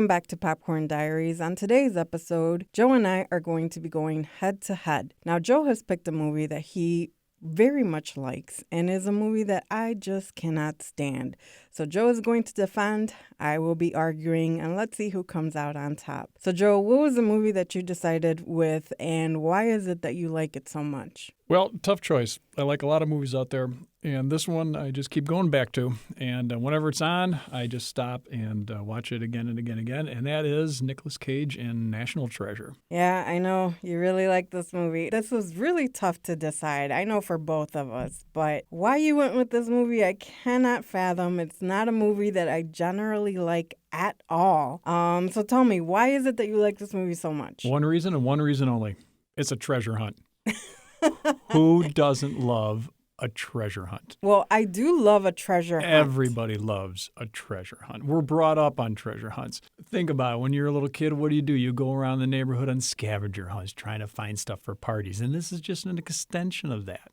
Welcome back to Popcorn Diaries. On today's episode, Joe and I are going to be going head to head. Now, Joe has picked a movie that he very much likes and is a movie that I just cannot stand. So Joe is going to defend, I will be arguing, and let's see who comes out on top. So Joe, what was the movie that you decided with, and why is it that you like it so much? Well, tough choice. I like a lot of movies out there, and this one I just keep going back to. And whenever it's on, I just stop and watch it again and again and again. And that is Nicolas Cage in National Treasure. Yeah, I know you really like this movie. This was really tough to decide. I know for both of us, but why you went with this movie, I cannot fathom. It's not a movie that I generally like at all. So tell me, why is it that you like this movie so much? One reason and one reason only. It's a treasure hunt. Who doesn't love a treasure hunt? Well, I do love a treasure hunt. Everybody loves a treasure hunt. We're brought up on treasure hunts. Think about it. When you're a little kid, what do? You go around the neighborhood on scavenger hunts trying to find stuff for parties. And this is just an extension of that.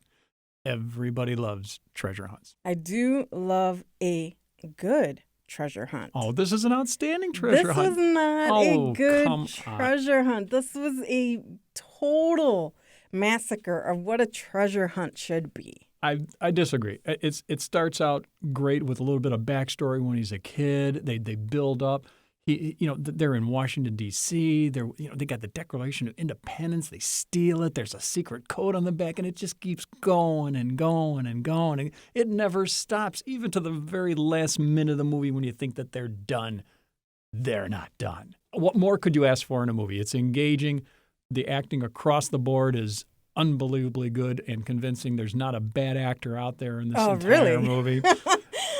Everybody loves treasure hunts. I do love a good treasure hunt. Oh, this is an outstanding treasure hunt. This was not a good treasure hunt. This was a total massacre of what a treasure hunt should be. I disagree. It starts out great with a little bit of backstory when he's a kid. They build up. They're in Washington D.C. They got the Declaration of Independence. They steal it. There's a secret code on the back, and it just keeps going and going and going. And it never stops, even to the very last minute of the movie when you think that they're done. They're not done. What more could you ask for in a movie? It's engaging. The acting across the board is unbelievably good and convincing. There's not a bad actor out there in this entire movie.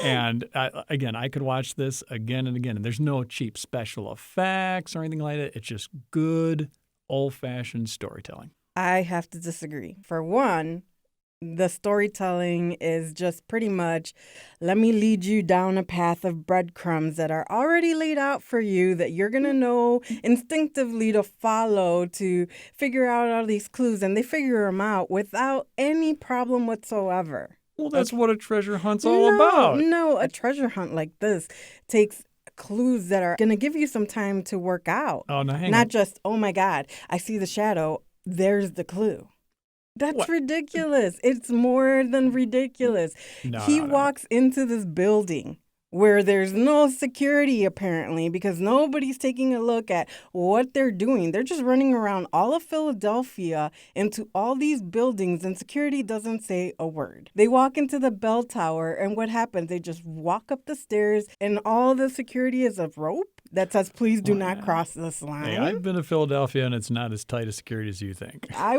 And again, I could watch this again and again. And there's no cheap special effects or anything like that. It's just good, old-fashioned storytelling. I have to disagree. For one, the storytelling is just pretty much, let me lead you down a path of breadcrumbs that are already laid out for you that you're going to know instinctively to follow to figure out all these clues. And they figure them out without any problem whatsoever. Well, that's what a treasure hunt's all about. No, a treasure hunt like this takes clues that are going to give you some time to work out. Oh, no, hang on. Not just, oh my God, I see the shadow. There's the clue. That's ridiculous. It's more than ridiculous. He walks into this building where there's no security apparently because nobody's taking a look at what they're doing. They're just running around all of Philadelphia into all these buildings and security doesn't say a word. They walk into the bell tower and what happens? They just walk up the stairs and all the security is a rope that says, please do not cross this line. Hey, I've been to Philadelphia and it's not as tight a security as you think. I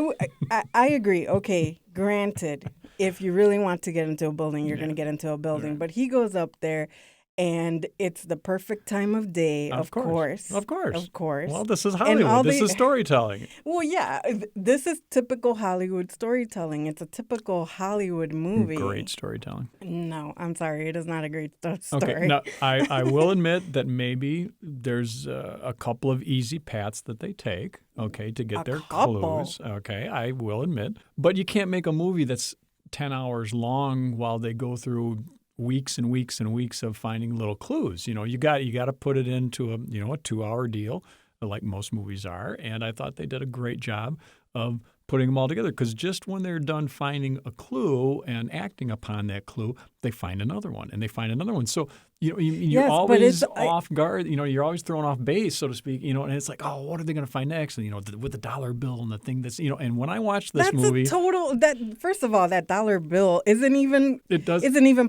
agree. Okay, granted, if you really want to get into a building, you're going to get into a building. Yeah. But he goes up there and it's the perfect time of day, of course. Of course. Well, this is Hollywood. This is storytelling. Well, yeah, this is typical Hollywood storytelling. It's a typical Hollywood movie. Great storytelling. No, I'm sorry. It is not a great story. Okay, now, I will admit that maybe there's a couple of easy paths that they take, to get their clues. Okay, I will admit. But you can't make a movie that's 10 hours long while they go through weeks and weeks and weeks of finding little clues. You got to put it into a 2-hour deal like most movies are. And I thought they did a great job of putting them all together because just when they're done finding a clue and acting upon that clue, they find another one and they find another one. So you're always off guard. You're always thrown off base, so to speak. And it's like, oh, what are they going to find next? And with the dollar bill and the thing that's And when I watched this movie, first of all, that dollar bill isn't even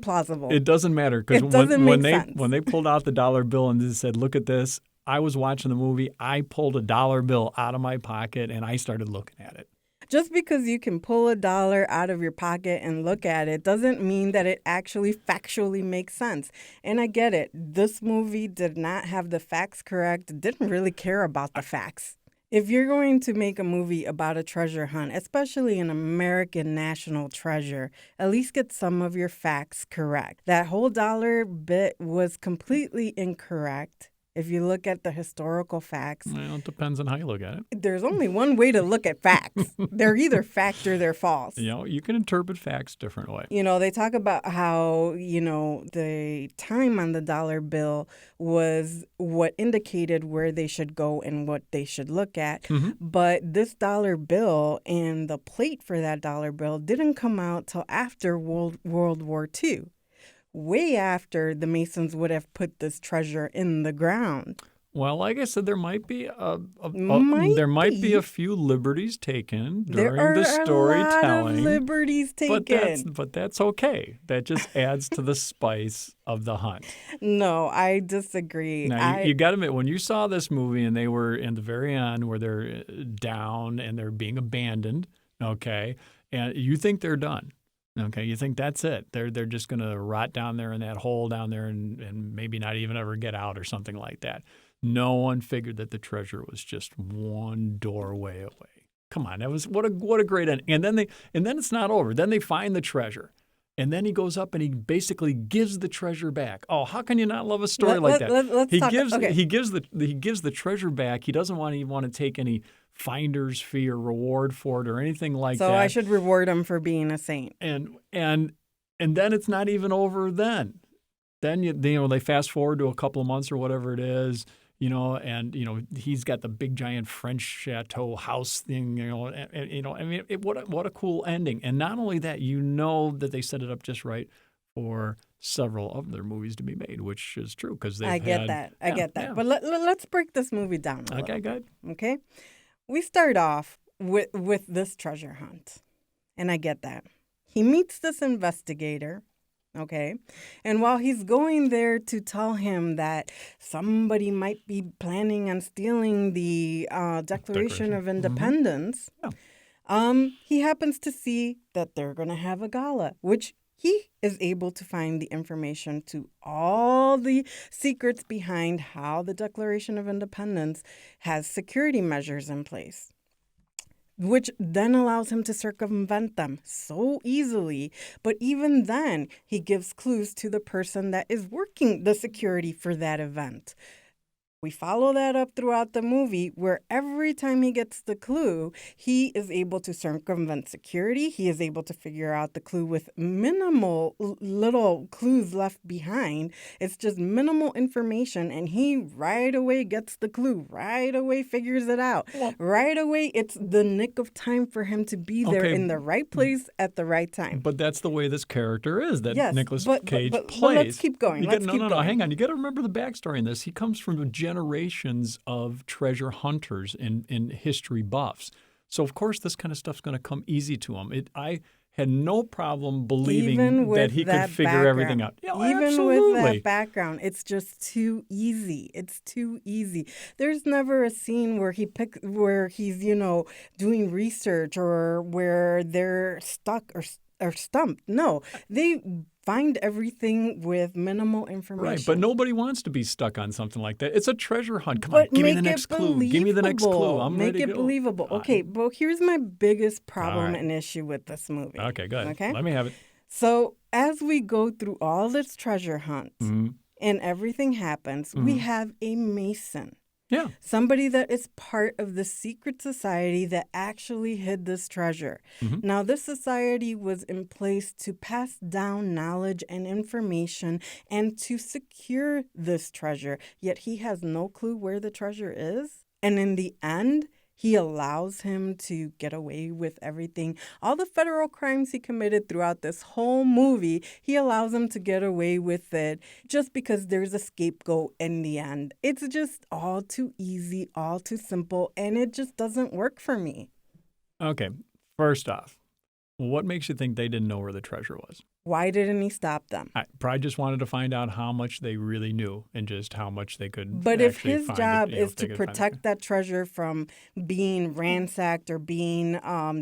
plausible. It doesn't matter because when they pulled out the dollar bill and they said, look at this. I was watching the movie. I pulled a dollar bill out of my pocket and I started looking at it. Just because you can pull a dollar out of your pocket and look at it doesn't mean that it actually factually makes sense. And I get it. This movie did not have the facts correct. Didn't really care about the facts. If you're going to make a movie about a treasure hunt, especially an American national treasure, at least get some of your facts correct. That whole dollar bit was completely incorrect. If you look at the historical facts, Well, it depends on how you look at it. there's only one way to look at facts. They're either fact or they're false. You can interpret facts different way. They talk about how, the time on the dollar bill was what indicated where they should go and what they should look at. Mm-hmm. But this dollar bill and the plate for that dollar bill didn't come out till after World War II. Way after the Masons would have put this treasure in the ground. Well, like I said, there might be a few liberties taken during the storytelling. There are a lot of liberties taken. But that's okay. That just adds to the spice of the hunt. No, I disagree. Now, you got to admit, when you saw this movie and they were in the very end where they're down and they're being abandoned, okay, and you think they're done. Okay, you think that's it. They're just going to rot down there in that hole down there and maybe not even ever get out or something like that. No one figured that the treasure was just one doorway away. Come on, that was what a great ending. And then it's not over. Then they find the treasure. And then he goes up and he basically gives the treasure back. Oh, how can you not love a story like that? He gives the treasure back. He doesn't want to take any finder's fee or reward for it or anything like that. So I should reward him for being a saint. And then it's not even over then. Then they fast forward to a couple of months or whatever it is, and he's got the big giant French chateau house thing, what a cool ending. And not only that, that they set it up just right for several of their movies to be made, which is true because I get that. Yeah. But let's break this movie down a little. Okay, good. Okay. We start off with this treasure hunt, and I get that. He meets this investigator, okay? And while he's going there to tell him that somebody might be planning on stealing the Declaration of Independence, he happens to see that they're going to have a gala, which he is able to find the information to all the secrets behind how the Declaration of Independence has security measures in place, which then allows him to circumvent them so easily. But even then, he gives clues to the person that is working the security for that event. We follow that up throughout the movie where every time he gets the clue, he is able to circumvent security. He is able to figure out the clue with minimal little clues left behind. It's just minimal information, and he right away gets the clue, right away figures it out. Right away, it's the nick of time for him to be there in the right place at the right time. But that's the way this character is that Nicolas Cage plays. But let's keep going. No, hang on. You got to remember the backstory in this. He comes from a generations of treasure hunters and history buffs. So, of course, this kind of stuff's going to come easy to him. I had no problem believing that he could figure everything out. Yeah, Even absolutely. with that background, it's just too easy. It's too easy. There's never a scene where he's, doing research or where they're stuck or stumped. No, they find everything with minimal information. Right, but nobody wants to be stuck on something like that. It's a treasure hunt. Come on, give me the next clue. Give me the next clue. I'm ready to go. Make it believable. Okay, but here's my biggest problem and issue with this movie. Okay, good. Okay? Let me have it. So as we go through all this treasure hunt and everything happens, we have a Mason. Yeah. Somebody that is part of the secret society that actually hid this treasure. Now, this society was in place to pass down knowledge and information and to secure this treasure, yet he has no clue where the treasure is. And in the end, he allows him to get away with everything. All the federal crimes he committed throughout this whole movie, he allows him to get away with it just because there's a scapegoat in the end. It's just all too easy, all too simple, and it just doesn't work for me. Okay, first off, what makes you think they didn't know where the treasure was? Why didn't he stop them? I probably just wanted to find out how much they really knew and just how much they could. But if his job is to protect that treasure from being ransacked or being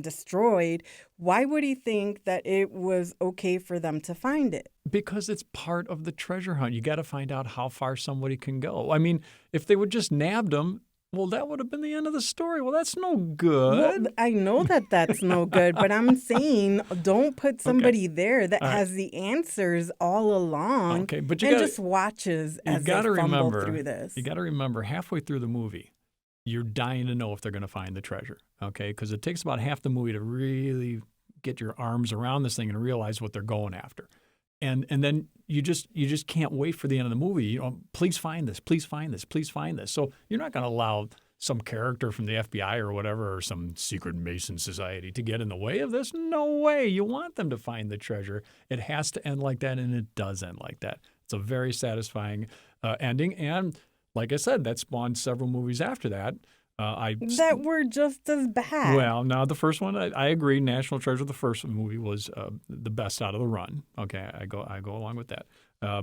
destroyed, why would he think that it was okay for them to find it? Because it's part of the treasure hunt. You got to find out how far somebody can go. I mean, if they would just nabbed them, Well, that would have been the end of the story. Well, that's no Well, good. I know that that's no good, but I'm saying don't put somebody there that All right. has the answers all along Okay, but and just watches you as they got to fumble remember, through this. you got to remember halfway through the movie, you're dying to know if they're going to find the treasure, okay? Because it takes about half the movie to really get your arms around this thing and realize what they're going after. And then you just can't wait for the end of the movie. You know, please find this, please find this, please find this. So you're not going to allow some character from the FBI or whatever, or some secret Mason society to get in the way of this. No way. You want them to find the treasure. It has to end like that, and it does end like that. It's a very satisfying ending. And like I said, that spawned several movies after that. That were just as bad. Well, now the first one, I agree. National Treasure, the first movie, was the best out of the run. Okay, I go along with that.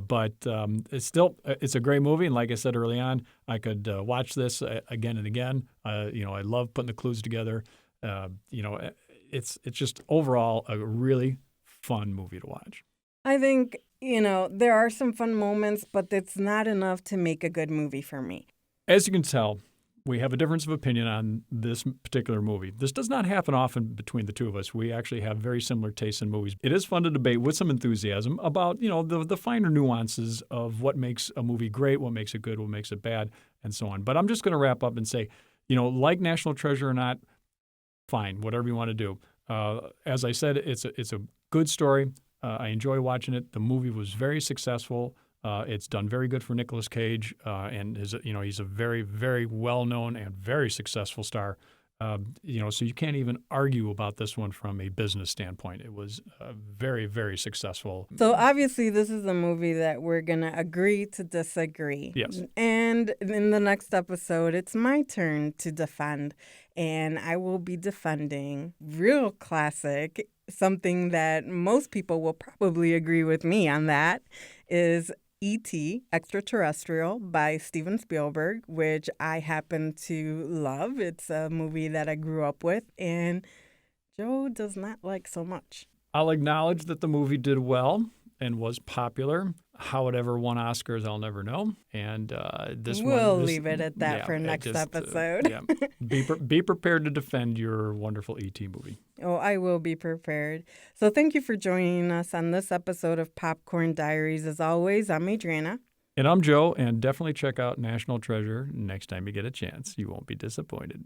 But it's a great movie, and like I said early on, I could watch this again and again. I love putting the clues together. It's just overall a really fun movie to watch. I think, there are some fun moments, but it's not enough to make a good movie for me. As you can tell, we have a difference of opinion on this particular movie. This does not happen often between the two of us. We actually have very similar tastes in movies. It is fun to debate with some enthusiasm about, the finer nuances of what makes a movie great, what makes it good, what makes it bad, and so on. But I'm just going to wrap up and say, like National Treasure or not, fine, whatever you want to do. As I said, it's a good story. I enjoy watching it. The movie was very successful. It's done very good for Nicolas Cage, and he's a very, very well-known and very successful star. So you can't even argue about this one from a business standpoint. It was very, very successful. So obviously this is a movie that we're going to agree to disagree. Yes. And in the next episode, it's my turn to defend. And I will be defending real classic, something that most people will probably agree with me on, that is E.T. Extraterrestrial by Steven Spielberg, which I happen to love. It's a movie that I grew up with, and Joe does not like so much. I'll acknowledge that the movie did well and was popular. How it ever won Oscars, I'll never know. And we'll leave it at that for next episode. Be prepared to defend your wonderful E.T. movie. Oh, I will be prepared. So thank you for joining us on this episode of Popcorn Diaries. As always, I'm Adriana. And I'm Joe, and definitely check out National Treasure next time you get a chance. You won't be disappointed.